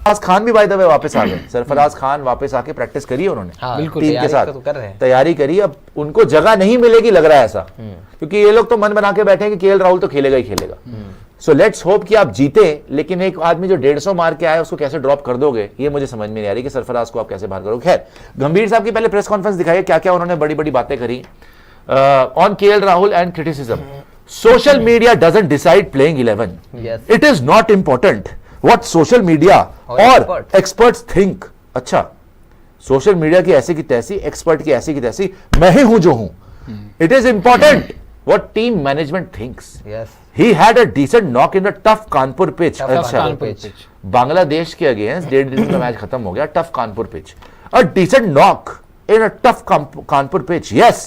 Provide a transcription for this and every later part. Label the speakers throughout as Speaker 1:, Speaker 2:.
Speaker 1: सरफराज खान भी bye the वे वापस आ गए। सरफराज खान वापस आके प्रैक्टिस करी है उन्होंने,
Speaker 2: बिल्कुल
Speaker 1: टीम के साथ
Speaker 2: तो कर रहे हैं,
Speaker 1: तैयारी करी। अब उनको जगह नहीं मिलेगी लग रहा है ऐसा, क्योंकि ये लोग तो मन बना के बैठे हैं कि केएल राहुल तो खेलेगा ही खेलेगा। सो लेट्स होप कि आप जीते, लेकिन एक आदमी जो 150 मार के आया उसको कैसे ड्रॉप कर दोगे, ये मुझे समझ में नहीं आ रही कि सरफराज को आप कैसे बाहर करोगे। खैर, गंभीर साहब की पहले प्रेस कॉन्फ्रेंस दिखाई, क्या क्या उन्होंने बड़ी बड़ी बातें करी on KL Rahul and criticism. Social media doesn't decide playing 11, it is not important what social media और एक्सपर्ट्स थिंक। अच्छा, सोशल मीडिया की ऐसी की तैसी, एक्सपर्ट की ऐसी की तैसी, मैं ही हूं जो हूं। It is important what team management thinks. He had a decent knock in a tough Kanpur pitch. अच्छा, बांग्लादेश के अगेंस्ट 1.5 दिन का मैच खत्म हो गया, tough Kanpur pitch, a decent knock in a tough Kanpur pitch. Yes,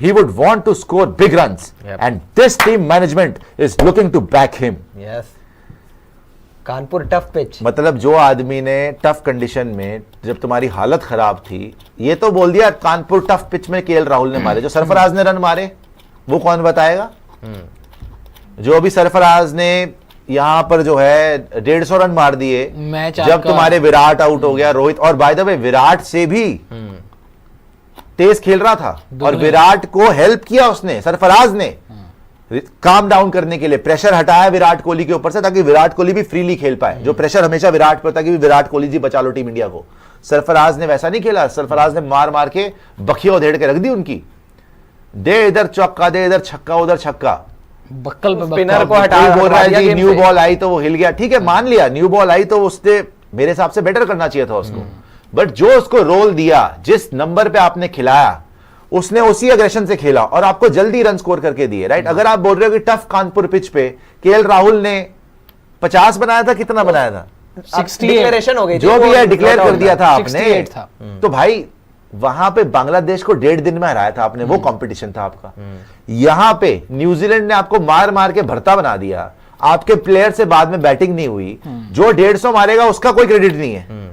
Speaker 1: he would want to score big runs, and this team management is looking to back him.
Speaker 2: Yes. Kanpur tough pitch,
Speaker 1: मतलब जो आदमी ने tough condition में, जब तुम्हारी हालत खराब थी, ये तो बोल दिया कानपुर टफ पिच में केएल राहुल ने मारे। जो सरफराज ने रन मारे वो कौन बताएगा? जो अभी सरफराज ने यहां पर जो है 150 रन मार दिए जब तुम्हारे विराट आउट हो गया, रोहित, और बाय द वे विराट से भी तेज खेल रहा था और विराट को हेल्प किया उसने, सरफराज ने काम डाउन करने के लिए प्रेशर हटाया विराट कोहली के ऊपर से, ताकि विराट कोहली भी फ्रीली खेल पाए। जो प्रेशर हमेशा विराट पर था कि विराट कोहली जी बचा लो टीम इंडिया को, सरफराज ने वैसा नहीं खेला। सरफराज ने मार मार के बखिया उधेड़ के रख दी उनकी, दे इधर चौका, दे इधर छक्का, उधर छक्का,
Speaker 2: बक्कल पे
Speaker 1: स्पिनर को हटा बोल रहा है जी न्यू बॉल आई तो वो हिल गया। ठीक है, मान लिया न्यू बॉल आई तो उसने मेरे हिसाब से बेटर करना चाहिए था उसको, बट जो उसको रोल दिया, जिस नंबर पे आपने खिलाया, उसने उसी एग्रेशन से खेला और आपको जल्दी रन स्कोर करके दिए। राइट, अगर आप बोल रहे हो कि टफ कानपुर पिच पे केएल राहुल ने 50 बनाया था, कितना बनाया था,
Speaker 2: 68 हो गई,
Speaker 1: जो भी है डिक्लेयर कर दिया था आपने, तो भाई वहां पे बांग्लादेश को 1.5 दिन में हराया था आपने, वो कंपटीशन था आपका। यहां पे न्यूजीलैंड ने आपको मार मार के भरता बना दिया, आपके प्लेयर से बाद में बैटिंग नहीं हुई। जो 150 मारेगा उसका कोई क्रेडिट नहीं है।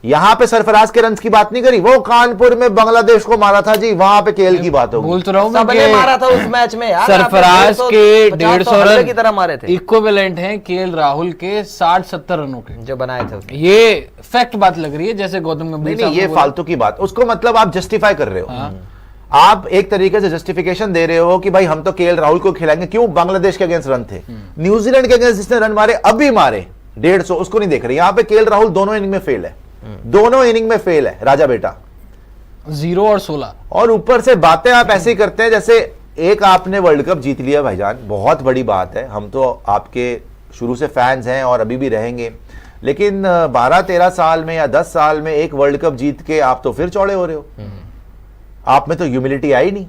Speaker 1: यहां पे सरफराज के रन्स की बात नहीं करी, वो कानपुर में बांग्लादेश को मारा था जी, वहां पे केएल की बात होगी।
Speaker 2: बोल तो रहा हूं, सबने मारा था उस मैच में यार,
Speaker 3: सरफराज के 150 रन
Speaker 2: की तरह मारे थे,
Speaker 3: इक्विवेलेंट हैं केएल राहुल के 60-70 रनों के
Speaker 2: जो बनाए थे।
Speaker 3: ये फैक्ट बात लग रही है, जैसे गौतम गंभीर
Speaker 1: नहीं, ये फालतू की बात, उसको मतलब आप जस्टिफाई कर रहे हो। आप एक तरीके से जस्टिफिकेशन दे रहे हो कि भाई हम तो केएल राहुल को खिलाएंगे। क्यों? बांग्लादेश के अगेंस्ट रन थे, न्यूजीलैंड के अगेंस्ट जिसने रन मारे अभी मारे 150, उसको नहीं देख रहे। यहां पे केएल राहुल दोनों इनिंग में फेल है, दोनों इनिंग में फेल है राजा बेटा,
Speaker 3: 0 और 16।
Speaker 1: और ऊपर से बातें आप ऐसे ही करते हैं जैसे एक आपने वर्ल्ड कप जीत लिया भाईजान, बहुत बड़ी बात है, हम तो आपके शुरू से फैंस हैं और अभी भी रहेंगे, लेकिन 12-13 साल में या 10 साल में एक वर्ल्ड कप जीत के आप तो फिर चौड़े हो रहे हो। आप में तो ह्यूमिलिटी आई नहीं।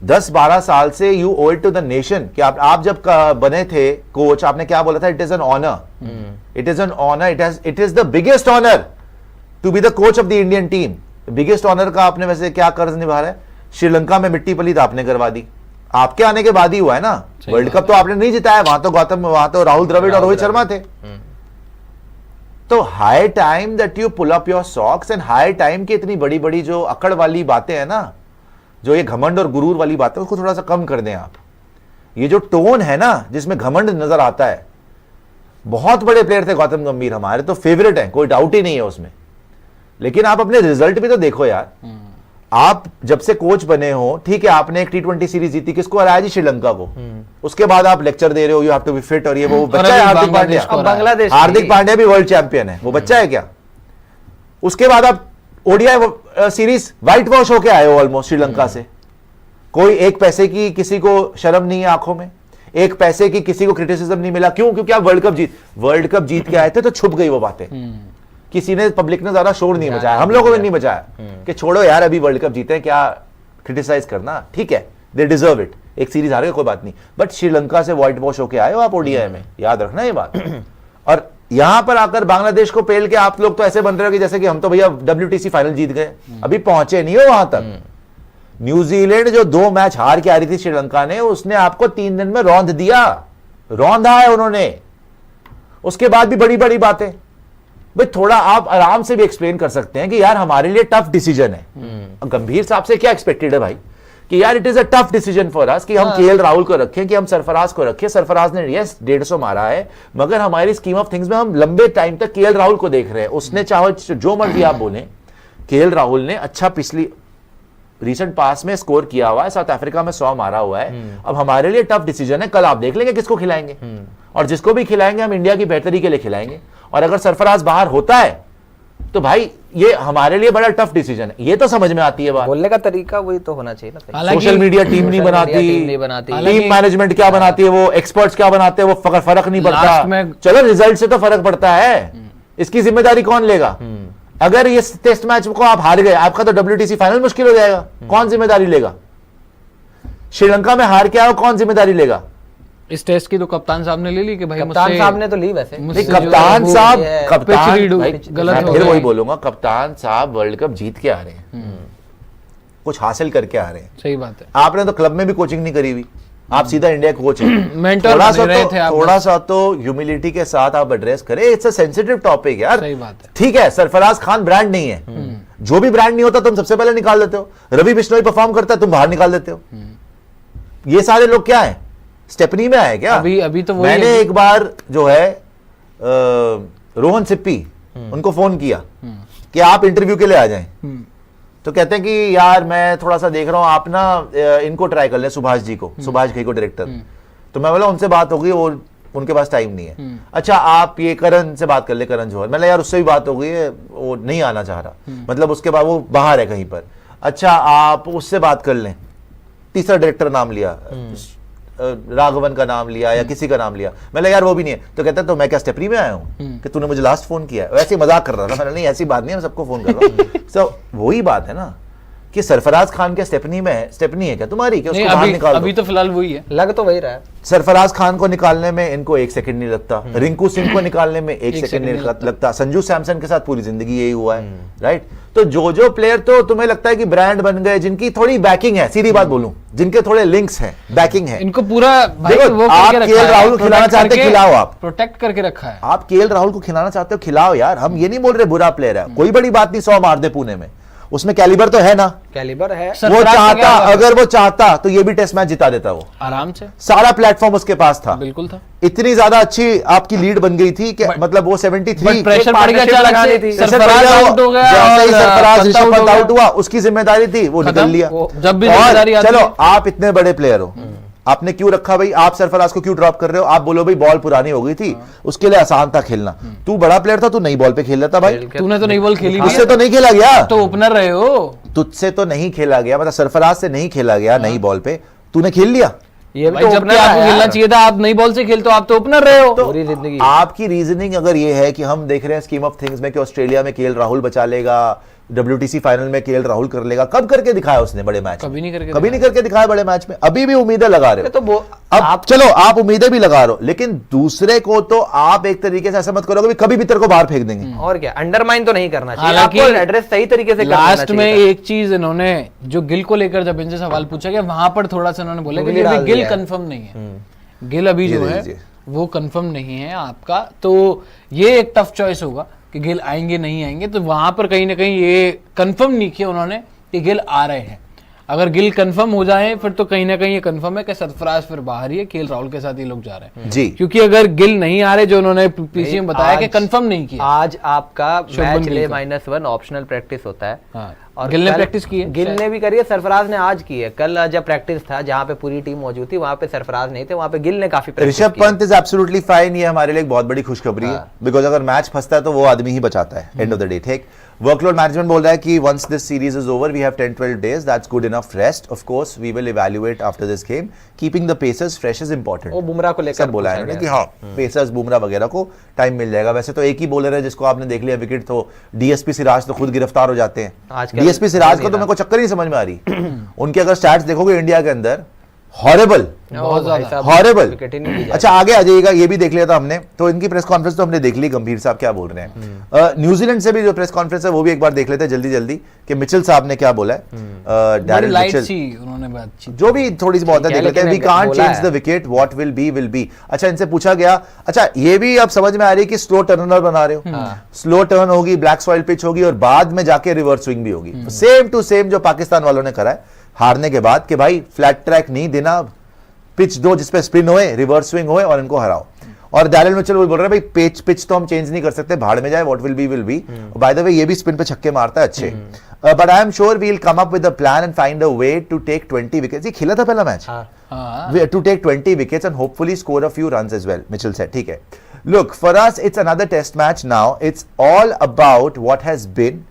Speaker 1: 10-12 साल से you owe it to the nation कि आप जब बने थे कोच, आपने क्या बोला था? It is an honour, it is an honour, it is the biggest honour to be the coach of the Indian team. Biggest honour का आपने वैसे क्या कर्ज निभा रहा है? श्रीलंका में मिट्टी पलीत आपने करवा दी, आपके आने के बाद ही हुआ है ना। वर्ल्ड कप तो आपने नहीं जिताया, वहां तो राहुल द्रविड़ और रोहित शर्मा थे। तो high time that you pull up your socks, and high time की इतनी बड़ी बड़ी जो अकड़ वाली बातें हैं ना, जो ये घमंड और गुरूर वाली बातें, उसको थोड़ा सा कम कर दें आप। ये जो टोन है ना जिसमें घमंड नजर आता है, बहुत बड़े प्लेयर थे गौतम गंभीर, हमारे तो फेवरेट हैं, कोई डाउट ही नहीं है उसमें, लेकिन आप अपने रिजल्ट भी तो देखो यार। आप जब से कोच बने हो, ठीक है, आपने एक T20 सीरीज जीती, किसको हराया जी? श्रीलंका को। उसके बाद आप लेक्चर दे रहे हो you have to be fit, और ये वो बच्चा है हार्दिक पांड्या,
Speaker 2: बांग्लादेश
Speaker 1: हार्दिक पांड्या भी वर्ल्ड चैंपियन है, वो बच्चा है क्या? उसके बाद आप ओडीआई सीरीज व्हाइट वॉश होके आए हो ऑलमोस्ट श्रीलंका से। कोई एक पैसे की किसी को शर्म नहीं है आंखों में, एक पैसे की किसी को क्रिटिसिज्म नहीं मिला। क्यों? क्योंकि आप वर्ल्ड कप जीत के आए थे, तो छुप गई वो बातें। किसी ने, पब्लिक ने ज्यादा शोर नहीं बचाया, हम लोगों ने नहीं बचाया कि छोड़ो यार अभी वर्ल्ड कप जीते हैं, क्या क्रिटिसाइज करना, ठीक है, दे डिजर्व इट, एक सीरीज हार गए कोई बात नहीं, बट श्रीलंका से व्हाइट वॉश होके आए हो आप ओडीआई में, याद रखना ये बात। और यहां पर आकर बांग्लादेश को पेल के आप लोग तो ऐसे बन रहे हो कि जैसे कि हम तो भैया WTC फाइनल जीत गए, अभी पहुंचे नहीं हो वहां तक। न्यूजीलैंड जो 2 मैच हार के आ रही थी श्रीलंका ने, उसने आपको 3 दिन में रौंद दिया, रौंदा है उन्होंने। उसके बाद भी बड़ी बड़ी बातें, भाई थोड़ा आप आराम से भी एक्सप्लेन कर सकते हैं कि यार हमारे लिए टफ डिसीजन है। गंभीर साहब से क्या एक्सपेक्टेड है भाई कि यार it is a tough decision for us कि हम केएल राहुल को रखें कि हम सरफराज को रखें। सरफराज ने यस 150 मारा है, मगर हमारी स्कीम ऑफ थिंग्स में हम लंबे टाइम तक केएल राहुल को देख रहे हैं। उसने चाहे जो मर्जी आप बोलें, केएल राहुल ने अच्छा पिछली रिसेंट पास में स्कोर किया हुआ है, साउथ अफ्रीका में 100 मारा हुआ है। अब हमारे लिए टफ डिसीजन है, कल आप देख लेंगे किसको खिलाएंगे, और जिसको भी खिलाएंगे हम इंडिया की बेहतरी के लिए खिलाएंगे। और अगर सरफराज बाहर होता है तो भाई ये हमारे लिए बड़ा टफ डिसीजन है। ये तो समझ में आती है बात,
Speaker 2: बोलने का तरीका वही तो होना चाहिए ना।
Speaker 1: सोशल मीडिया टीम नहीं बनाती, टीम मैनेजमेंट क्या बनाती है, वो एक्सपर्ट्स क्या बनाते हैं, वो फर्क नहीं पड़ता। चलो रिजल्ट से तो फर्क पड़ता है, इसकी जिम्मेदारी कौन लेगा? अगर ये टेस्ट मैच को आप हार गए, आपका तो WTC फाइनल मुश्किल हो जाएगा। कौन जिम्मेदारी लेगा? श्रीलंका में हार के आओ, कौन जिम्मेदारी लेगा?
Speaker 3: इस टेस्ट की तो कप्तान साहब ने ले ली कि भाई
Speaker 2: कप्तान साहब ने तो ली वैसे।
Speaker 1: कप्तान साहब
Speaker 3: गलत
Speaker 1: मैं फिर वही बोलूंगा, कप्तान साहब वर्ल्ड कप जीत के आ रहे हैं, कुछ हासिल करके आ रहे हैं।
Speaker 3: सही बात है।
Speaker 1: आपने तो क्लब में भी कोचिंग नहीं करी हुई, आप सीधा इंडिया कोच हैं।
Speaker 3: मेंटर
Speaker 1: थोड़ा सा तो ह्यूमिलिटी के साथ आप एड्रेस करें। इट्स अ सेंसिटिव टॉपिक यार।
Speaker 3: सही बात है।
Speaker 1: ठीक है, सरफराज खान ब्रांड नहीं है, जो भी ब्रांड नहीं होता तुम सबसे पहले निकाल देते हो। रवि बिश्नोई परफॉर्म करता है, तुम बाहर निकाल देते हो। ये सारे लोग क्या है, स्टेपनी में आए क्या?
Speaker 3: अभी तो
Speaker 1: मैंने एक बार जो है रोहन सिप्पी उनको फोन किया कि आप इंटरव्यू के लिए आ जाएं, तो कहते हैं कि यार मैं थोड़ा सा देख रहा हूं, आप ना इनको ट्राई कर लें, सुभाष जी को, सुभाष घई को, डायरेक्टर। तो मैं बोला उनसे बात होगी, वो उनके पास टाइम नहीं है। अच्छा आप ये करण से बात कर ले, करण जौहर। मैंने यार उससे भी बात हो गई है, वो नहीं आना चाह रहा, मतलब उसके बाद वो बाहर है कहीं पर। अच्छा आप उससे बात कर लें। तीसरा डायरेक्टर नाम लिया, राघवन का नाम लिया या किसी का नाम लिया। मैंने यार वो भी नहीं है। तो कहता है तो मैं क्या स्टेपनी में आया हूँ कि तूने मुझे लास्ट फोन किया है? वैसे मजाक कर रहा था। मैंने नहीं ऐसी बात नहीं है, मैं सबको फोन कर रहा हूँ। तो वही बात है ना कि सरफराज खान क्या स्टेपनी में है? स्टेपनी है क्या तुम्हारी कि उसको बाहर निकाल दो?
Speaker 3: अभी तो फिलहाल वही है,
Speaker 2: लग तो वही रहा है।
Speaker 1: सरफराज खान को निकालने में इनको 1 सेकंड नहीं लगता, रिंकू सिंह को निकालने में 1 सेकंड नहीं लगता। संजू सैमसन के साथ पूरी जिंदगी यही हुआ है, राइट? तो जो प्लेयर तो तुम्हें लगता है कि ब्रांड बन गए, जिनकी थोड़ी बैकिंग है, सीधी बात बोलूं, जिनके थोड़े लिंक्स हैं, बैकिंग है,
Speaker 3: इनको पूरा भाई
Speaker 1: वो आप केएल राहुल को खिलाना चाहते हो, खिलाओ। आप
Speaker 3: प्रोटेक्ट करके रखा है।
Speaker 1: आप केएल राहुल को खिलाना चाहते हो, खिलाओ यार। हम ये नहीं बोल रहे बुरा प्लेयर है, कोई बड़ी बात नहीं, 100 मार दे पुणे में, उसमें कैलिबर तो है ना,
Speaker 2: कैलिबर है।
Speaker 1: वो चाहता, अगर वो चाहता तो ये भी टेस्ट मैच जिता देता, वो
Speaker 3: आराम से,
Speaker 1: सारा प्लेटफॉर्म उसके पास था,
Speaker 3: बिल्कुल था।
Speaker 1: इतनी ज्यादा अच्छी आपकी लीड बन गई थी कि मतलब वो 73
Speaker 3: प्रेशर पड़ गया,
Speaker 2: लगानी थी।
Speaker 3: सरफराज आउट हो गया,
Speaker 1: जैसे ही सरफराज ऋषभ पंत आउट हुआ, उसकी जिम्मेदारी थी, वो निकल लिया।
Speaker 3: जब भी जिम्मेदारी आती है,
Speaker 1: चलो आप इतने बड़े प्लेयर हो, आपने क्यों रखा भाई? आप सरफराज को क्यों ड्रॉप कर रहे हो? आप बोलो भाई बॉल पुरानी हो गई थी, उसके लिए आसान था खेलना। तू बड़ा प्लेयर था, तू नई बॉल पे खेल लेता भाई।
Speaker 3: तूने तो नई बॉल खेली,
Speaker 1: तुझसे तो नहीं खेला गया,
Speaker 3: तो ओपनर रहे हो,
Speaker 1: तुझसे तो नहीं खेला गया, मतलब सरफराज से नहीं खेला गया नई बॉल पे, तूने खेल लिया।
Speaker 2: ये
Speaker 3: भाई जबकि आपको खेलना चाहिए था, आप नई बॉल से खेलते हो, आप तो ओपनर रहे हो।
Speaker 2: पूरी जिंदगी
Speaker 1: आपकी रीजनिंग अगर ये है कि हम देख रहे हैं स्कीम ऑफ थिंग्स में कि ऑस्ट्रेलिया में केएल राहुल बचा लेगा, WTC फाइनल में केएल राहुल कर लेगा, कब करके दिखाया उसने बड़े मैच?
Speaker 3: कभी नहीं
Speaker 1: करके दिखाया बड़े मैच में। अभी भी उम्मीदें लगा रहे हो
Speaker 2: तो
Speaker 1: अब चलो आप उम्मीदें भी लगा रहे हो, लेकिन दूसरे को तो आप एक तरीके से ऐसा मत करोगे कभी भी तेरे को बाहर फेंक देंगे।
Speaker 2: और क्या, अंडरमाइन तो नहीं करना चाहिए,
Speaker 3: हालांकि
Speaker 2: आपको एड्रेस सही तरीके से करना
Speaker 3: लास्ट में एक चीज इन्होंने जो गिल को लेकर जब इनसे सवाल पूछा गया, वहां पर थोड़ा सा इन्होंने बोला कि अभी गिल कंफर्म नहीं है। गिल अभी जो है वो कंफर्म नहीं है आपका, तो ये एक टफ चॉइस होगा कि गिल आएंगे नहीं आएंगे। तो वहां पर कहीं ना कहीं ये कंफर्म नहीं किया उन्होंने कि गिल आ रहे हैं। अगर गिल कंफर्म हो जाए फिर तो कहीं ना कहीं ये कंफर्म है कि सरफराज फिर बाहर ही है, केएल राहुल के साथ ये लोग जा रहे हैं जी। क्योंकि अगर गिल नहीं आ रहे, जो उन्होंने पीसीएम बताया कि कंफर्म नहीं किया,
Speaker 2: आज आपका मैच ले -1 ऑप्शनल प्रैक्टिस होता है।
Speaker 3: हाँ। और गिल ने प्रैक्टिस की है,
Speaker 2: गिल ने भी करी है, सरफराज ने आज की है। कल जब प्रैक्टिस था जहां पे पूरी टीम मौजूद थी, वहां पे सरफराज नहीं थे, वहां पे गिल ने काफी प्रैक्टिस की।
Speaker 1: Rishabh Pant is absolutely fine, ये हमारे लिए एक बहुत बड़ी खुशखबरी है, बिकॉज अगर मैच फंसता है तो वो आदमी ही बचाता है एंड ऑफ द डे। ठीक, वर्कलोड मैनेजमेंट बोल रहा है कि once this series is over we have 10-12 days, that's good enough rest. Of course we will evaluate after this game, keeping the pacers fresh is important.
Speaker 2: वो बुमराह को लेकर
Speaker 1: बोला है कि हाँ पेसर्स बुमराह वगैरह को टाइम मिल जाएगा। वैसे तो एक ही बॉलर है जिसको आपने देख लिया विकेट, तो डीएसपी सिराज तो खुद गिरफ्तार हो जाते हैं। डीएसपी सिराज को तो मेरे को चक्कर ही समझ में आ रही। उनके अगर स्टैट्स देखोगे इंडिया के अंदर, हॉरेबल, हॉरेबल। अच्छा आगे आ जाइएगा, ये भी देख लिया था हमने, तो इनकी प्रेस कॉन्फ्रेंस तो हमने देख ली, गंभीर साहब क्या बोल रहे हैं। न्यूजीलैंड से भी जो प्रेस कॉन्फ्रेंस है वो भी एक बार देख लेते हैं जल्दी जल्दी कि मिचेल साहब ने क्या बोला है। डैरेन मिचेल
Speaker 3: उन्होंने बात
Speaker 1: जो भी थोड़ी सी बहुत है देख लेते हैं। We can't change the wicket, what will be will be. अच्छा इनसे पूछा गया, अच्छा ये भी अब समझ में आ रही है कि स्लो टर्नर बना रहे हो, स्लो टर्न होगी, ब्लैक सॉइल पिच होगी और बाद में जाके रिवर्स स्विंग भी होगी, सेम टू सेम जो पाकिस्तान वालों ने करा है। हारने के बाद कि भाई फ्लैट ट्रैक नहीं देना, पिच दो जिसपे स्पिन होए, रिवर्स स्विंग होए और इनको हराओ। और डैरेल मिचेल वो बोल रहा है भाई पिच तो हम चेंज नहीं कर सकते, भाड़ में जाए, what will be. By the way ये भी स्पिन पे छक्के मारता है अच्छे। But I am sure we will come up with a plan and find a way to take 20 wickets. ये खेला था पहला match, to take 20 wickets and hopefully score a few runs as well, Mitchell said. ठीक है, look for us it's another test match now, it's all about what has been,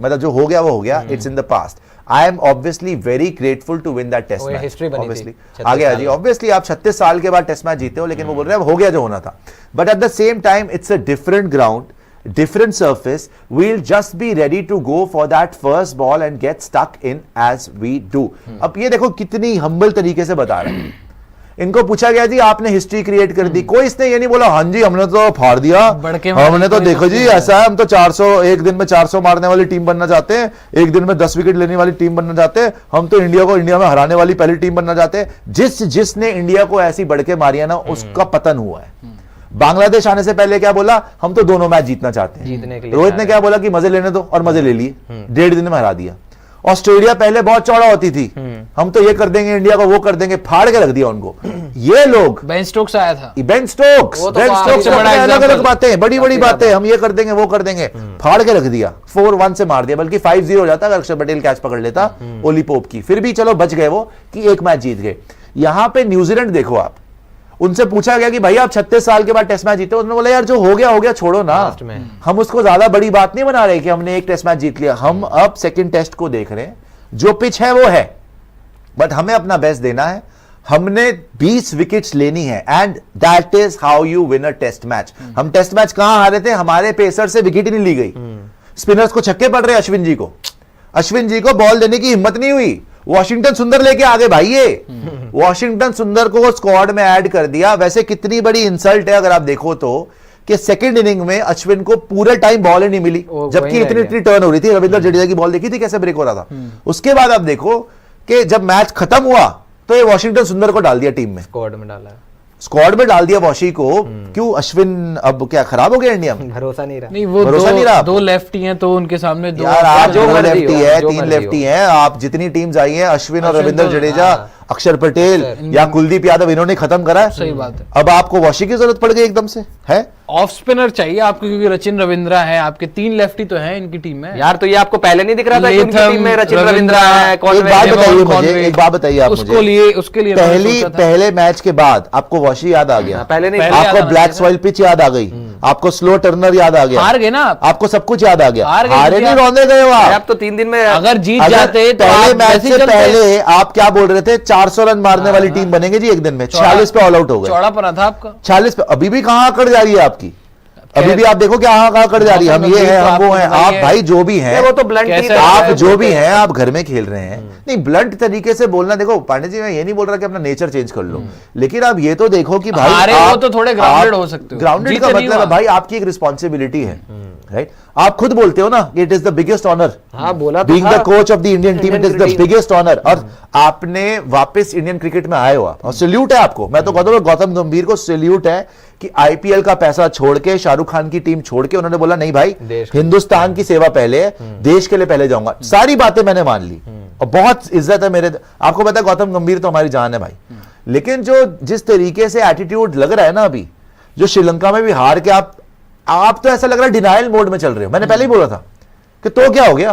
Speaker 1: मतलब जो हो गया वो हो गया, it's in the past. I am obviously very grateful to win that test match.
Speaker 2: History बनी थी
Speaker 1: आ गया जी, ऑब्वियसली आप 36 साल के बाद टेस्ट मैच जीते हो, लेकिन वो बोल रहे हैं हो गया जो होना था। But at the same time it's a different ground, different surface. We'll just be ready to go for that first ball and get stuck in as we do. अब ये देखो कितनी हम्बल तरीके से बता रहे हैं। इनको पूछा गया जी आपने हिस्ट्री क्रिएट कर दी, कोई इसने ये नहीं बोला हाँ जी हमने तो फाड़ दिया, हमने तो देखो जी ऐसा है, हम तो 400 एक दिन में 400 मारने वाली टीम बनना चाहते हैं, एक दिन में 10 विकेट लेने वाली टीम बनना चाहते हैं, हम तो इंडिया को इंडिया में हराने वाली पहली टीम बनना चाहते हैं। जिसने इंडिया को ऐसी बढ़के मारिया ना उसका पतन हुआ है। बांग्लादेश आने से पहले क्या बोला, हम तो दोनों मैच जीतना चाहते हैं,
Speaker 2: जीतने के लिए
Speaker 1: रोहित ने क्या बोला कि मजे लेने दो, और मजे ले लिए, 1.5 दिन में हरा दिया। ऑस्ट्रेलिया पहले बहुत चौड़ा होती थी, हम तो ये कर देंगे इंडिया को, वो कर देंगे, फाड़ के रख दिया उनको। ये लोग,
Speaker 3: बेन स्टोक्स आया था,
Speaker 1: बेन स्टोक्स अलग अलग बातें, बड़ी बड़ी बातें, हम ये कर देंगे वो कर देंगे, फाड़ के रख दिया, 4-1 से मार दिया, बल्कि 5-0 हो जाता अगर अक्षर पटेल कैच पकड़ लेता ओली पोप की, फिर भी चलो बच गए वो कि एक मैच जीत गए। यहां पे न्यूजीलैंड देखो आप, उनसे पूछा गया कि भाई आप 36 साल के बाद टेस्ट मैच जीते हो, उन्होंने बोला यार जो हो गया छोड़ो ना, हम उसको ज्यादा बड़ी बात नहीं बना रहे कि हमने एक टेस्ट मैच जीत लिया, हम अब सेकंड टेस्ट को देख रहे हैं, जो पिच है वो है, बट हमें अपना बेस्ट देना है, हमने 20 विकेट्स लेनी है, and that is how you win a test match. हम टेस्ट मैच कहां हारे थे, हमारे पेसर से विकेट ही नहीं ली गई, स्पिनर्स को छक्के पड़ रहे, अश्विन जी को बॉल देने की हिम्मत नहीं हुई, वॉशिंगटन सुंदर लेके आगे भाई, ये वॉशिंगटन सुंदर को स्क्वाड में ऐड कर दिया। वैसे कितनी बड़ी इंसल्ट है अगर आप देखो तो, कि सेकंड इनिंग में अश्विन को पूरे टाइम बॉल ही नहीं मिली, जबकि इतनी टर्न हो रही थी। रविंद्र जडेजा की बॉल देखी थी कैसे ब्रेक हो रहा था। उसके बाद आप देखो कि जब मैच खत्म हुआ तो ये वॉशिंगटन सुंदर को डाल दिया टीम में, स्क्वाड में डाल दिया वॉशी को। क्यों, अश्विन अब क्या खराब हो गया इंडिया में,
Speaker 2: भरोसा नहीं रहा।
Speaker 3: नहीं, वो
Speaker 1: भरोसा नहीं रहा।
Speaker 3: दो लेफ्टी हैं तो उनके सामने दो
Speaker 1: यार आप जो लेफ्टी है, 3 लेफ्टी हैं, आप जितनी टीम्स आई हैं, अश्विन और रविंद्र जडेजा, अक्षर पटेल या कुलदीप यादव, इन्होंने खत्म करा।
Speaker 3: सही बात है।
Speaker 1: अब आपको वॉशी की जरूरत पड़ गई एकदम से, है
Speaker 3: ऑफ स्पिनर चाहिए आपको, क्योंकि रचिन रविंद्रा है आपके, 3 लेफ्टी तो हैं इनकी टीम में।
Speaker 2: यार तो ये आपको पहले नहीं दिख रहा था कि उनकी टीम में रचिन रविंद्रा है,
Speaker 1: एक बात बताइए आप मुझे,
Speaker 3: उसके लिए
Speaker 1: पहले मैच के बाद आपको वॉशी याद आ गया,
Speaker 2: पहले नहीं,
Speaker 1: आपको ब्लैक सॉइल पिच याद आ गई, आपको स्लो टर्नर याद आ गया,
Speaker 3: हार गए ना
Speaker 1: आपको सब कुछ याद आ गया, हारे नहीं, रौंदे गए
Speaker 2: आप तो 3 दिन में
Speaker 3: अगर जीत जाते तो
Speaker 1: पहले मैच से पहले आप क्या बोल रहे थे, 400 रन मारने वाली टीम बनेगी जी एक दिन में, 46 पे ऑल आउट हो गए,
Speaker 3: चौड़ा पना था आपका
Speaker 1: 46 पे। अभी भी कहां कट जा रही है आपकी, अभी भी आप देखो क्या कहां कट जा रही है, हम ये हैं हम वो हैं, आप भाई जो भी हैं,
Speaker 2: वो तो ब्लंट,
Speaker 1: आप जो भी हैं, आप घर में खेल रहे हैं, नहीं ब्लंट तरीके से बोलना। देखो पांडे जी, मैं ये नहीं बोल रहा कि अपना नेचर चेंज कर लो, लेकिन आप ये तो देखो कि भाई
Speaker 3: आप तो थोड़े ग्राउंडेड हो सकते हो।
Speaker 1: ग्राउंडेड का मतलब है भाई आपकी एक रिस्पॉन्सिबिलिटी है, राइट। आप खुद बोलते हो ना कि it is the biggest honour, being the coach of the Indian team, it is the biggest honour. और आपने वापस इंडियन क्रिकेट में आए हो आप, और सैल्यूट है आपको। मैं तो कहता हूं गौतम गंभीर को सैल्यूट है कि आईपीएल का पैसा छोड़ के, शाहरुख खान की टीम छोड़ के, उन्होंने बोला नहीं भाई हिंदुस्तान की सेवा पहले है, देश के लिए पहले जाऊंगा। सारी बातें मैंने मान ली और बहुत इज्जत है मेरे, आपको पता है गौतम गंभीर तो हमारी जान है भाई, लेकिन जो जिस तरीके से एटीट्यूड लग रहा है ना अभी, जो श्रीलंका में भी हार के आप तो ऐसा लग रहा है डिनायल मोड में चल रहे हो। मैंने पहले ही बोला था कि तो क्या हो गया,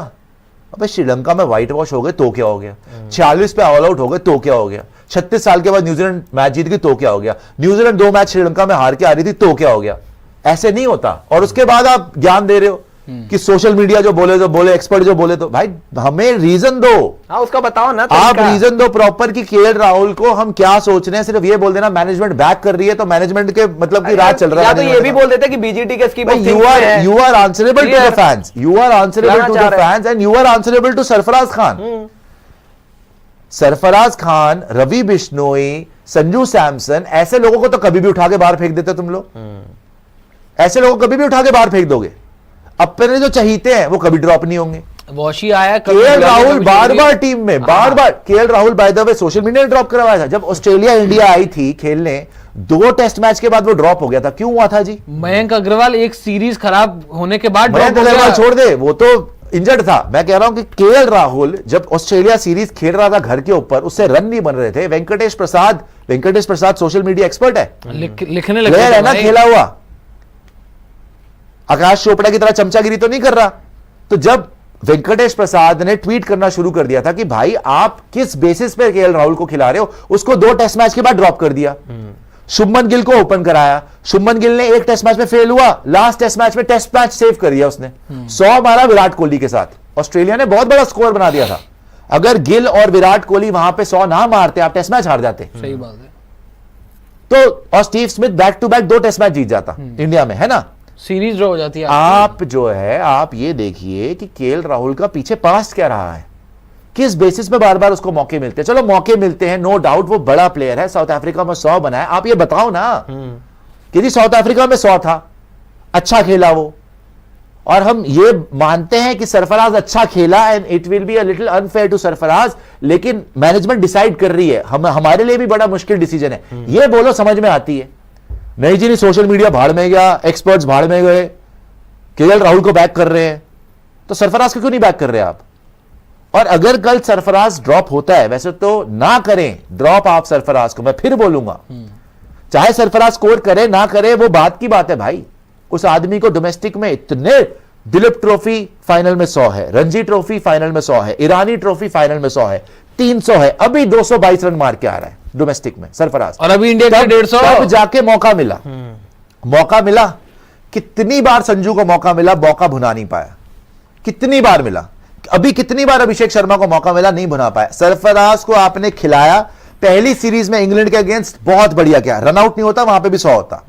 Speaker 1: अबे श्रीलंका में व्हाइट वॉश हो गए तो क्या हो गया, 46 पे ऑल आउट हो गए तो क्या हो गया, 36 साल के बाद न्यूजीलैंड मैच जीत गई तो क्या हो गया, न्यूजीलैंड 2 मैच श्रीलंका में हार के आ रही थी तो क्या हो गया। ऐसे नहीं होता। और उसके बाद आप ज्ञान दे रहे हो कि सोशल मीडिया जो बोले, एक्सपर्ट जो बोले, तो भाई हमें रीजन दो,
Speaker 2: उसका बताओ ना,
Speaker 1: आप रीजन दो प्रॉपर कि केएल राहुल को हम क्या सोच रहे हैं। सिर्फ ये बोल देना मैनेजमेंट बैक कर रही है तो मैनेजमेंट के मतलब की राज चल रहा है,
Speaker 2: तो ये भी बोल देते कि बीजीटी के scheme
Speaker 1: you are answerable to the fans, you are answerable to the fans and you are answerable to Sarfaraz Khan, Ravi Bishnoi, Sanju Samson, ऐसे लोगों को तो कभी भी उठा के बाहर फेंक देते तुम लोग, ऐसे लोगों को कभी भी उठा के बाहर फेंक दोगे। अपने जो चहीते हैं वो कभी ड्रॉप नहीं होंगे।
Speaker 3: वॉशी आया,
Speaker 1: केएल राहुल बार-बार टीम में, बार-बार KL Rahul bye the way social media ने ड्रॉप करवाया था। जब ऑस्ट्रेलिया इंडिया आई थी खेलने, 2 टेस्ट मैच के बाद वो ड्रॉप हो गया था। क्यों हुआ था जी?
Speaker 3: मयंक अग्रवाल एक सीरीज खराब होने के बाद
Speaker 1: मयंक अग्रवाल छोड़ दे, वो तो इंजर्ड था। मैं कह रहा हूं कि केएल राहुल जब ऑस्ट्रेलिया सीरीज खेल रहा था घर के ऊपर, उससे रन नहीं बन रहे थे। वेंकटेश प्रसाद सोशल मीडिया एक्सपर्ट है,
Speaker 3: लिखने लगे
Speaker 1: प्लेयर है ना, खेला हुआ। आकाश चोपड़ा की तरह चमचागिरी तो नहीं कर रहा। तो जब वेंकटेश प्रसाद ने ट्वीट करना शुरू कर दिया था कि भाई आप किस बेसिस पे केएल राहुल को खिला रहे हो, उसको 2 टेस्ट मैच के बाद ड्रॉप कर दिया। शुभमन गिल को ओपन कराया, शुभमन गिल ने 1 टेस्ट मैच में फेल हुआ, लास्ट टेस्ट मैच में टेस्ट मैच सेव कर दिया उसने। 100 मारा विराट कोहली के साथ, ऑस्ट्रेलिया ने बहुत बड़ा स्कोर बना दिया था। अगर गिल और विराट कोहली वहां पे 100 ना मारते, आप टेस्ट मैच हार जाते।
Speaker 3: सही बात है।
Speaker 1: तो और Steve Smith back to back 2 test match जीत जाता इंडिया में, है ना।
Speaker 3: सीरीज ड्रॉ हो जाती है।
Speaker 1: आप जो है, आप ये देखिए कि केएल राहुल का पीछे पास्ट क्या रहा है, किस बेसिस पे बार बार उसको मौके मिलते हैं। चलो मौके मिलते हैं, नो डाउट, वो बड़ा प्लेयर है, साउथ अफ्रीका में 100 बनाया। आप ये बताओ ना कि जी साउथ अफ्रीका में 100 था, अच्छा खेला वो, और हम ये मानते हैं कि सरफराज अच्छा खेला and it will be a little unfair to Sarfaraz, लेकिन मैनेजमेंट डिसाइड कर रही है। हमारे लिए भी बड़ा मुश्किल डिसीजन है, ये बोलो समझ में आती है। नहीं जी नहीं, सोशल मीडिया भाड़ में गया, एक्सपर्ट्स भाड़ में गए, केएल राहुल को बैक कर रहे हैं, तो सरफराज को क्यों नहीं बैक कर रहे आप? और अगर कल सरफराज ड्रॉप होता है, वैसे तो ना करें ड्रॉप आप सरफराज को, मैं फिर बोलूंगा, चाहे सरफराज स्कोर करे ना करे वो बात की बात है भाई। उस आदमी को डोमेस्टिक में इतने, दिलीप ट्रॉफी फाइनल में 100 है, रणजी ट्रॉफी फाइनल में 100 है, ईरानी ट्रॉफी फाइनल में 100 है, 300 है, अभी 222 रन मार के आ रहा है डोमेस्टिक में सरफराज,
Speaker 3: और अभी इंडिया के 150।
Speaker 1: तब जाके मौका मिला। मौका मिला, कितनी बार संजू को मौका मिला, मौका भुना नहीं पाया। कितनी बार मिला, अभी कितनी बार अभिषेक शर्मा को मौका मिला, नहीं भुना पाया। सरफराज को आपने खिलाया, पहली सीरीज में इंग्लैंड के अगेंस्ट बहुत बढ़िया किया, रन आउट नहीं होता, वहां पे भी 100 होता।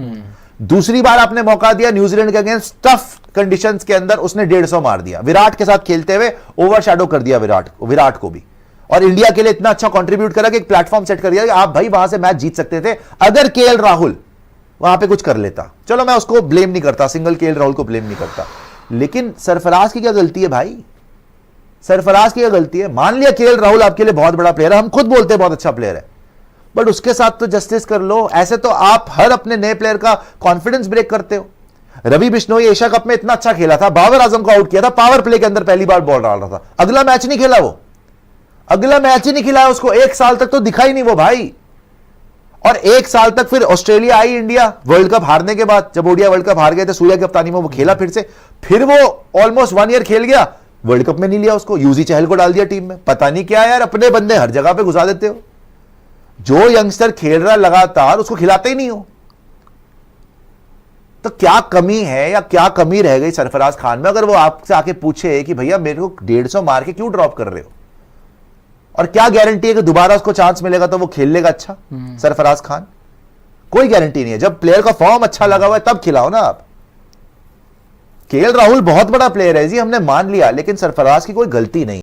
Speaker 1: दूसरी बार आपने मौका दिया न्यूजीलैंड के अगेंस्ट, टफ कंडीशंस के अंदर उसने 150 मार दिया। विराट के साथ खेलते हुए ओवरशैडो कर दिया विराट को भी, और इंडिया के लिए इतना अच्छा कंट्रीब्यूट करा कि एक प्लेटफॉर्म सेट कर दिया कि आप भाई वहां से मैच जीत सकते थे अगर केएल राहुल वहां पे कुछ कर लेता। चलो मैं उसको ब्लेम नहीं करता, सिंगल केएल राहुल को ब्लेम नहीं करता, लेकिन सरफराज की क्या गलती है भाई? सरफराज की क्या गलती है? मान लिया केएल राहुल आपके लिए बहुत बड़ा प्लेयर है, हम खुद बोलते हैं बहुत अच्छा प्लेयर है, बट उसके साथ तो जस्टिस कर लो। ऐसे तो आप हर अपने नए प्लेयर का कॉन्फिडेंस ब्रेक करते हो। रवि बिश्नोई एशिया कप में इतना अच्छा खेला था, बाबर आजम को आउट किया था, पावर प्ले के अंदर पहली बार बॉल डाल रहा था, अगला मैच नहीं खेला वो, अगला मैच ही नहीं खिलाया उसको, 1 साल तक तो दिखा ही नहीं वो भाई। और 1 साल तक फिर ऑस्ट्रेलिया आई इंडिया वर्ल्ड कप हारने के बाद, जब ओडीआई वर्ल्ड कप हार गए थे सूर्या की कप्तानी में, वो खेला फिर से, फिर वो ऑलमोस्ट 1 ईयर खेल गया, वर्ल्ड कप में नहीं लिया उसको, यूजी चहल को डाल दिया टीम में। पता नहीं क्या यार, अपने बंदे हर जगह पे घुसा देते हो। जो यंगस्टर खेल रहा लगातार उसको खिलाते ही नहीं हो, तो क्या कमी है या क्या कमी रह गई सरफराज खान में? अगर वो आपसे आके पूछे कि भैया मेरे को 150 मार के क्यों ड्रॉप कर रहे हो, और क्या गारंटी है कि दोबारा उसको चांस मिलेगा तो वो खेल लेगा अच्छा? सरफराज खान, कोई गारंटी नहीं है। जब प्लेयर का फॉर्म अच्छा लगा हुआ है तब खिलाओ ना आप। केएल राहुल बहुत बड़ा प्लेयर है जी, हमने मान लिया, लेकिन सरफराज की कोई गलती नहीं।